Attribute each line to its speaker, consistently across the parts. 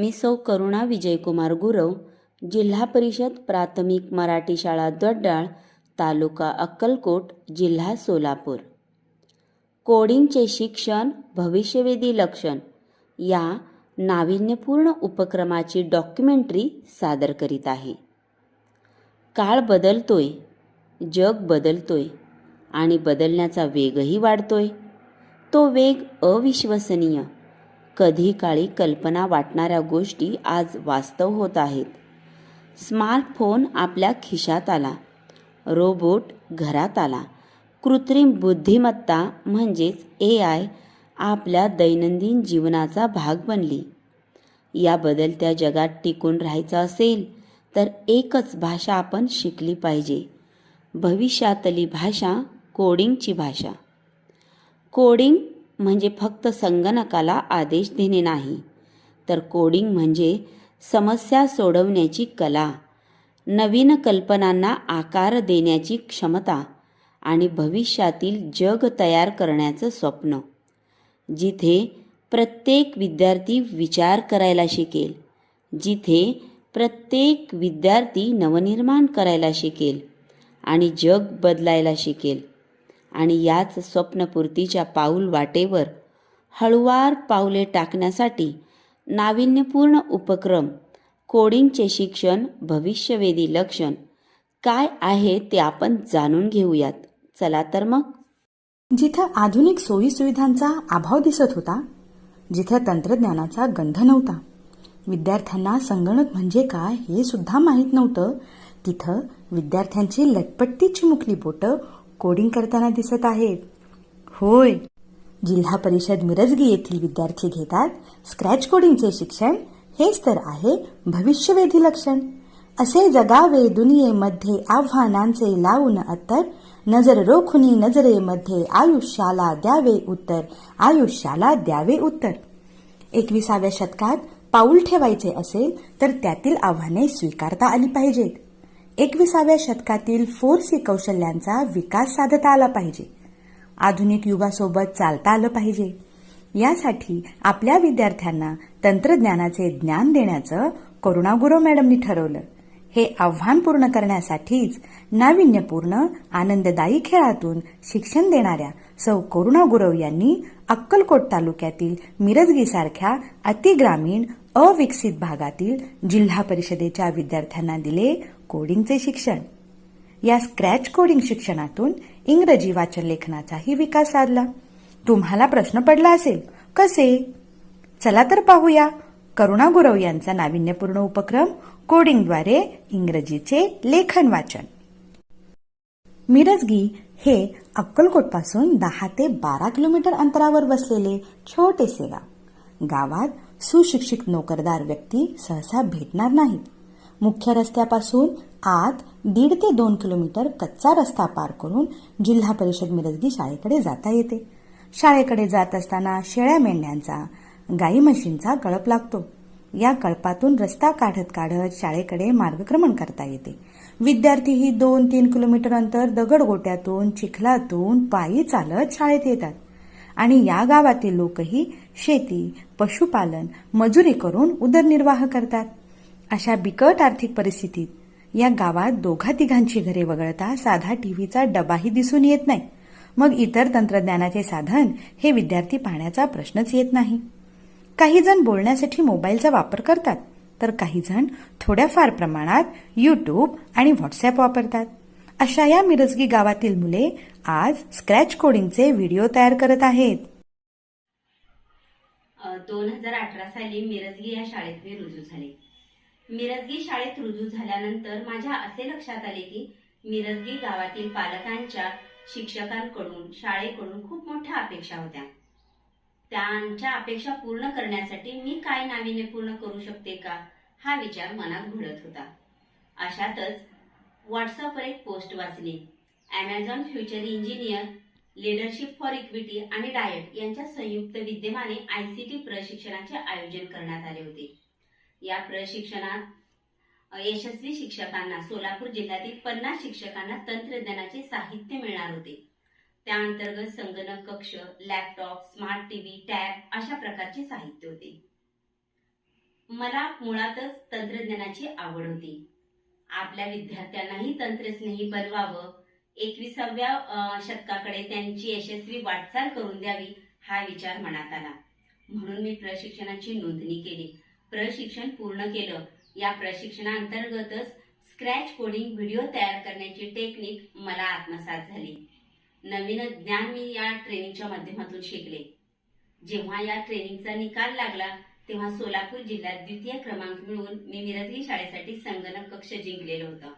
Speaker 1: मी सौ करुणा विजयकुमार गुरव, जिल्हा परिषद प्राथमिक मराठी शाळा दोड्डाळ, तालुका अक्कलकोट, जिल्हा सोलापूर. कोडिंगचे शिक्षण भविष्यवेधी लक्षण या नाविन्यपूर्ण उपक्रमाची डॉक्युमेंटरी सादर करीत आहे. काळ बदलतोय, जग बदलतोय आणि बदलण्याचा वेगही वाढतोय. तो वेग अविश्वसनीय. कधी काळी कल्पना वाटणाऱ्या गोष्टी आज वास्तव होत आहेत. स्मार्टफोन आपल्या खिशात आला, रोबोट घरात आला, कृत्रिम बुद्धिमत्ता म्हणजेच AI आपल्या दैनंदिन जीवनाचा भाग बनली. या बदलत्या जगात टिकून राहायचं असेल तर एकच भाषा आपण शिकली पाहिजे. भविष्यातली भाषा कोडिंगची भाषा. कोडिंग म्हणजे फक्त संगणकाला आदेश देणे नाही, तर कोडिंग म्हणजे समस्या सोडवण्याची कला, नवीन कल्पनांना आकार देण्याची क्षमता आणि भविष्यातील जग तयार करण्याचं स्वप्न. जिथे प्रत्येक विद्यार्थी विचार करायला शिकेल, जिथे प्रत्येक विद्यार्थी नवनिर्माण करायला शिकेल आणि जग बदलायला शिकेल. आणि याच स्वप्नपूर्तीच्या पाऊल वाटेवर हळूवार पावले टाकण्यासाठी नाविन्यपूर्ण उपक्रम कोडिंगचे शिक्षण भविष्यवेधी लक्षण काय आहे ते आपण जाणून घेऊयात. चला तर मग.
Speaker 2: जिथं आधुनिक सोयीसुविधांचा अभाव दिसत होता, जिथं तंत्रज्ञानाचा गंध नव्हता, विद्यार्थ्यांना संगणक म्हणजे काय हे सुद्धा माहीत नव्हतं, तिथं विद्यार्थ्यांची लटपटती चिमुकली बोटं कोडिंग करताना दिसत आहेत. होय, जिल्हा परिषद मिरजगी येथील विद्यार्थी घेतात स्क्रॅच कोडिंगचे शिक्षण. हेच तर आहे भविष्यवेधी लक्षण. असे जगावे दुनियेमध्ये आव्हानांचे लावून अत्तर, नजर रोखुनी नजरेमध्ये आयुष्याला द्यावे उत्तर, आयुष्याला द्यावे उत्तर. 21व्या शतकात पाऊल ठेवायचे असेल तर त्यातील आव्हाने स्वीकारता आली पाहिजेत. 21व्या शतकातील 4C कौशल्यांचा विकास साधता आला पाहिजे. आधुनिक युगासोबत चालता आलं पाहिजे. यासाठी आपल्या विद्यार्थ्यांना तंत्रज्ञानाचे ज्ञान देण्याचं करुणा गुरव मॅडमनी ठरवलं. हे आव्हान पूर्ण करण्यासाठीच नाविन्यपूर्ण आनंददायी खेळातून शिक्षण देणाऱ्या सौ करुणा गुरव यांनी अक्कलकोट तालुक्यातील मिरजगीसारख्या अतिग्रामीण अविकसित भागातील जिल्हा परिषदेच्या विद्यार्थ्यांना दिले कोडिंगचे शिक्षण. या स्क्रॅच कोडिंग शिक्षणातून इंग्रजी वाचन लेखनाचाही विकास साधला. तुम्हाला प्रश्न पडला असेल, कसे? चला तर पाहूया करुणा गुरव यांचा नाविन्यपूर्ण उपक्रम कोडिंगद्वारे इंग्रजीचे लेखन वाचन. मिरजगी हे अक्कलकोटपासून 10 ते 12 किलोमीटर अंतरावर वसलेले छोटेसे गाव. गावात सुशिक्षित नोकरदार व्यक्ती सहसा भेटणार नाहीत. मुख्य रस्त्यापासून आत 1.5 ते 2 किलोमीटर कच्चा रस्ता पार करून जिल्हा परिषद मिरजगी शाळेकडे जाता येते. शाळेकडे जात असताना शेळ्या मेंढ्यांचा, गाई म्हशींचा कळप लागतो. या कळपातून रस्ता काढत काढत शाळेकडे मार्गक्रमण करता येते. विद्यार्थीही 2-3 किलोमीटर अंतर दगडगोट्यातून, चिखलातून पायी चालत शाळेत येतात. आणि या गावातील लोकही शेती, पशुपालन, मजुरी करून उदरनिर्वाह करतात. अशा बिकट आर्थिक परिस्थितीत या गावात 2-3 घरे वगळता साधा टीव्हीचा डबाही दिसून येत नाही. मग इतर तंत्रज्ञानाचे साधन हे विद्यार्थी पाहण्याचा प्रश्नच येत नाही. काही जण बोलण्यासाठी मोबाईलचा वापर करतात, तर काही जण थोड्याफार प्रमाणात YouTube आणि WhatsApp वापरतात. अशा या मिरजगी गावातील मुले आज स्क्रॅच कोडिंगचे व्हिडिओ तयार करत आहेत.
Speaker 1: 2018 साली मिरजगी या शाळेत मी रुजू झाले. मिरजगी शाळेत रुजू झाल्यानंतर माझ्या असे लक्षात आले की मिरजगी गावातील पालकांच्या, शिक्षकांकडून, शाळेकडून खूप मोठ्या अपेक्षा होत्या. त्यांच्या अपेक्षा पूर्ण करण्यासाठी मी काय नाविन्यपूर्ण करू शकते का हा विचार मनात घुळत होता. अशातच व्हॉट्सअपवर एक पोस्ट वाचली. Amazon future engineer, leadership for equity आणि डायट यांच्या संयुक्त विद्यमाने ICT प्रशिक्षणाचे आयोजन करण्यात आले होते. या प्रशिक्षणात यशस्वी शिक्षकांना, सोलापूर जिल्ह्यातील 50 शिक्षकांना तंत्रज्ञानाचे साहित्य मिळणार होते. त्या अंतर्गत संगणक कक्ष, लॅपटॉप, स्मार्ट टीव्ही, टॅब अशा प्रकारचे साहित्य होते. मला मुळातच तंत्रज्ञानाची आवड होती. आपल्या विद्यार्थ्यांनाही तंत्रस्नेही बनवावं, 21व्या शतकाकडे त्यांची यशस्वी वाटचाल करून द्यावी हा विचार मनात आला. म्हणून मी प्रशिक्षणाची नोंदणी केली. प्रशिक्षण पूर्ण केलं. या प्रशिक्षणाअंतर्गतच स्क्रॅच कोडिंग व्हिडिओ तयार करण्याची टेक्निक मला आत्मसात झाली. नवीन ज्ञान मी या ट्रेनिंगच्या माध्यमातून शिकले. जेव्हा या ट्रेनिंगचा निकाल लागला तेव्हा सोलापूर जिल्ह्यात द्वितीय क्रमांक मिळवून मी मिरजगी शाळेसाठी संगणक कक्ष जिंकलेलं होतं.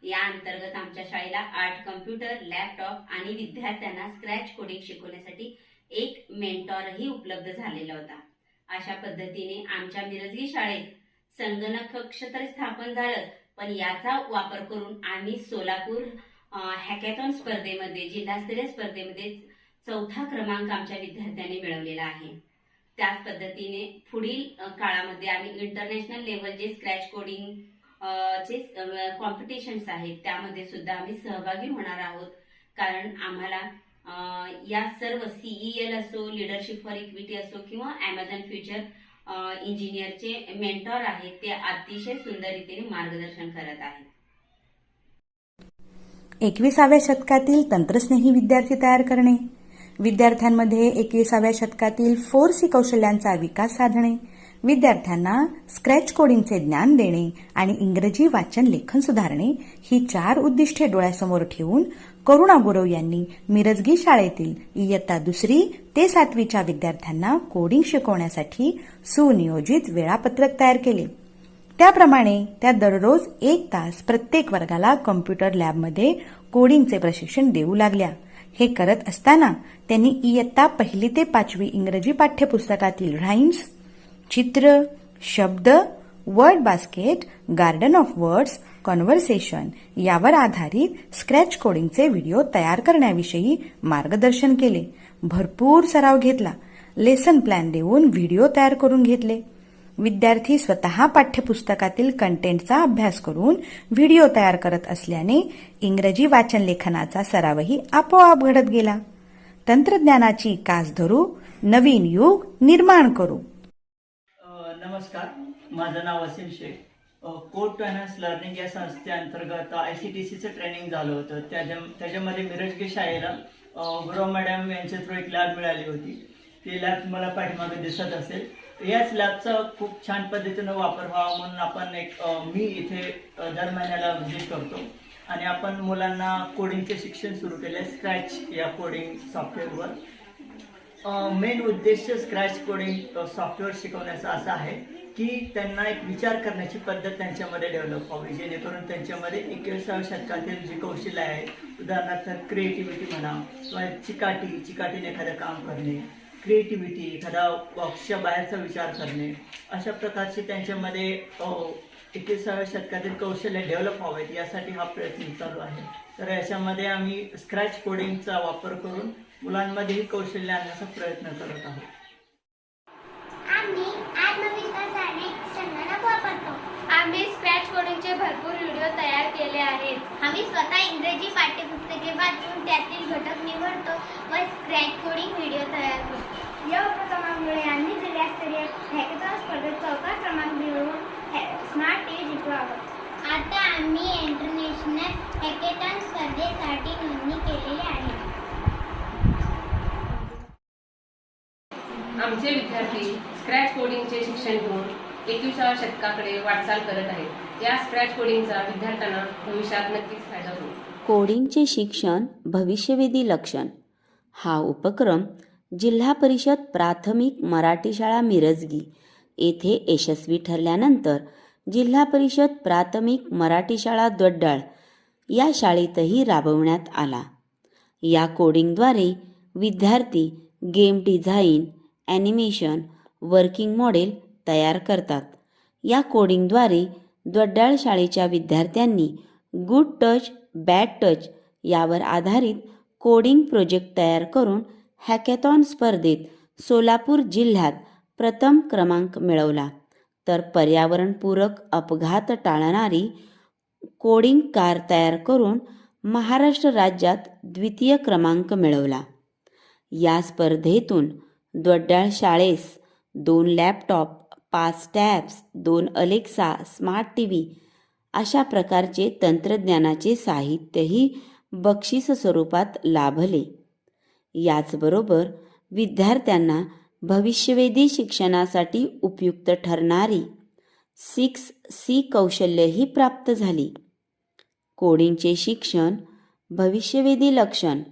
Speaker 1: या अंतर्गत आमच्या शाळेला 8 कम्प्युटर, लॅपटॉप आणि विद्यार्थ्यांना स्क्रॅच कोडिंग शिकवण्यासाठी एक मेंटॉरही उपलब्ध झालेला होता. अशा पद्धतीने आमच्या मिरजगी शाळेत संगणक कक्ष तर स्थापन झालं, पण याचा वापर करून आम्ही सोलापूर हॅकॅथॉन स्पर्धेमध्ये, जिल्हास्तरीय स्पर्धेमध्ये 4था क्रमांक आमच्या विद्यार्थ्यांनी मिळवलेला आहे. त्याच पद्धतीने पुढील काळामध्ये आम्ही इंटरनॅशनल लेवल जे स्क्रॅच कोडिंग चे कॉम्पिटिशन्स आहेत त्यामध्ये सुद्धा आम्ही सहभागी होणार आहोत. कारण आम्हाला या सर्व CEL असो, लीडरशिप फॉर इक्विटी असो किंवा ॲमेझॉन फ्युचर इंजिनियरचे मेंटॉर आहेत, ते अतिशय सुंदर रीतीने मार्गदर्शन करत आहेत.
Speaker 2: 21व्या शतकातील तंत्रस्नेही विद्यार्थी तयार करणे, विद्यार्थ्यांमध्ये 21व्या शतकातील 4C कौशल्यांचा विकास साधणे, विद्यार्थ्यांना स्क्रॅच कोडिंगचे ज्ञान देणे आणि इंग्रजी वाचन लेखन सुधारणे ही 4 उद्दिष्टे डोळ्यासमोर ठेवून करुणा गुरव यांनी मिरजगी शाळेतील इयत्ता 2री ते 7वीच्या विद्यार्थ्यांना कोडिंग शिकवण्यासाठी सुनियोजित वेळापत्रक तयार केले. त्याप्रमाणे त्या दररोज 1 तास प्रत्येक वर्गाला कॉम्प्युटर लॅबमध्ये कोडिंगचे प्रशिक्षण देऊ लागल्या. हे करत असताना त्यांनी इयत्ता 1ली ते 5वी इंग्रजी पाठ्यपुस्तकातील राईम्स, चित्र, शब्द, word basket, garden of words, conversation यावर आधारित स्क्रॅच कोडिंगचे व्हिडिओ तयार करण्याविषयी मार्गदर्शन केले. भरपूर सराव घेतला. लेसन प्लॅन देऊन व्हिडिओ तयार करून घेतले. विद्यार्थी स्वतः पाठ्यपुस्तकातील कंटेंटचा अभ्यास करून व्हिडिओ तयार करत असल्याने इंग्रजी वाचन लेखनाचा सरावही आपोआप घडत गेला. तंत्रज्ञानाची कास धरू, नवीन युग निर्माण करू.
Speaker 3: नमस्कार, माझं नाव Wasim Shaikh. Code to enhance learning या संस्थेअंतर्गत ICTCचं ट्रेनिंग झालं होतं. त्याच्यामध्ये मिरजगी शाळेला गुरव मॅडम यांच्या थ्रू एक लॅब मिळाली होती. ती लॅब मला पाठीमागे दिसत असेल. याच लॅबचा खूप छान पद्धतीनं वापर व्हावा म्हणून आपण मी इथे दर महिन्याला व्हिजिट करतो आणि आपण मुलांना कोडिंगचे शिक्षण सुरू केले स्क्रॅच या कोडिंग सॉफ्टवेअरवर. मेन उद्देश स्क्रॅच कोडिंग सॉफ्टवेअर शिकवण्याचा असा आहे की त्यांना एक विचार करण्याची पद्धत त्यांच्यामध्ये डेव्हलप व्हावी, जेणेकरून त्यांच्यामध्ये 21व्या शतकातील जी कौशल्य आहे, उदाहरणार्थ क्रिएटिव्हिटी म्हणा किंवा चिकाटीने एखादं काम करणे, क्रिएटिव्हिटी, एखादा बॉक्सच्या बाहेरचा विचार करणे, अशा प्रकारचे त्यांच्यामध्ये 21व्या शतकातील कौशल्य डेव्हलप व्हावेत यासाठी हा प्रयत्न चालू आहे. तर याच्यामध्ये आम्ही स्क्रॅच कोडिंगचा वापर करून मुलांमध्येही कौशल्य आणण्याचा प्रयत्न करत आहोत.
Speaker 4: आम्ही आत्मविश्वासाने संगणक वापरतो.
Speaker 5: आम्ही स्क्रॅच कोडिंगचे भरपूर व्हिडिओ तयार केले आहेत.
Speaker 4: आम्ही स्वतः इंग्रजी पाठ्यपुस्तके वाचून त्यातील घटक निवडतो व स्क्रॅच कोडिंग व्हिडिओ तयार करतो.
Speaker 5: या उपक्रमामुळे आम्ही जिल्हास्तरीय हॅकेथॉन स्पर्धेत 4था क्रमांक मिळवून स्मार्ट टीव्ही जिंकलो आहोत.
Speaker 4: आता आम्ही इंटरनॅशनल हॅकेथॉन स्पर्धेसाठी नोंदणी केलेली आहे.
Speaker 6: आमचे विद्यार्थी स्क्रॅच कोडिंगचे शिक्षण घेऊन 21व्या शतकाकडे वाटचाल करत आहेत. या स्क्रॅच कोडिंगचा विद्यार्थ्यांना भविष्यात नक्कीच फायदा होईल.
Speaker 1: कोडिंगचे शिक्षण भविष्यवेधी लक्षण हा उपक्रम जिल्हा परिषद प्राथमिक मराठी शाळा मिरजगी येथे यशस्वी ठरल्यानंतर जिल्हा परिषद प्राथमिक मराठी शाळा दोड्डाळ या शाळेतही राबवण्यात आला. या कोडिंगद्वारे विद्यार्थी game design, animation, working model तयार करतात. या कोडिंगद्वारे दोड्डाळ शाळेच्या विद्यार्थ्यांनी गुड टच, बॅड टच यावर आधारित कोडिंग प्रोजेक्ट तयार करून हॅकेथॉन स्पर्धेत सोलापूर जिल्ह्यात प्रथम क्रमांक मिळवला. तर पर्यावरणपूरक अपघात टाळणारी कोडिंग कार तयार करून महाराष्ट्र राज्यात द्वितीय क्रमांक मिळवला. या स्पर्धेतून दोड्डाळ शाळेस 2 laptop, 5 tabs, 2 Alexa, smart TV अशा प्रकारचे तंत्रज्ञानाचे साहित्यही बक्षीस स्वरूपात लाभले. याचबरोबर विद्यार्थ्यांना भविष्यवेधी शिक्षणासाठी उपयुक्त ठरणारी 6C कौशल्यही प्राप्त झाली. कोडिंगचे शिक्षण भविष्यवेधी लक्षण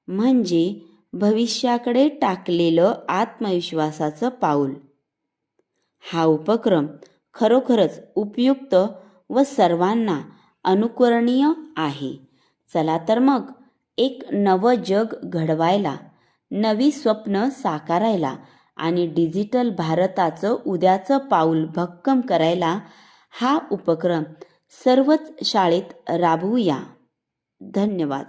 Speaker 1: म्हणजे भविष्याकडे टाकलेलं आत्मविश्वासाचं पाऊल. हा उपक्रम खरोखरच उपयुक्त व सर्वांना अनुकरणीय आहे. चला तर मग एक नवं जग घडवायला, नवी स्वप्न साकारायला आणि डिजिटल भारताचं उद्याचं पाऊल भक्कम करायला हा उपक्रम सर्वच शाळेत राबवूया. धन्यवाद.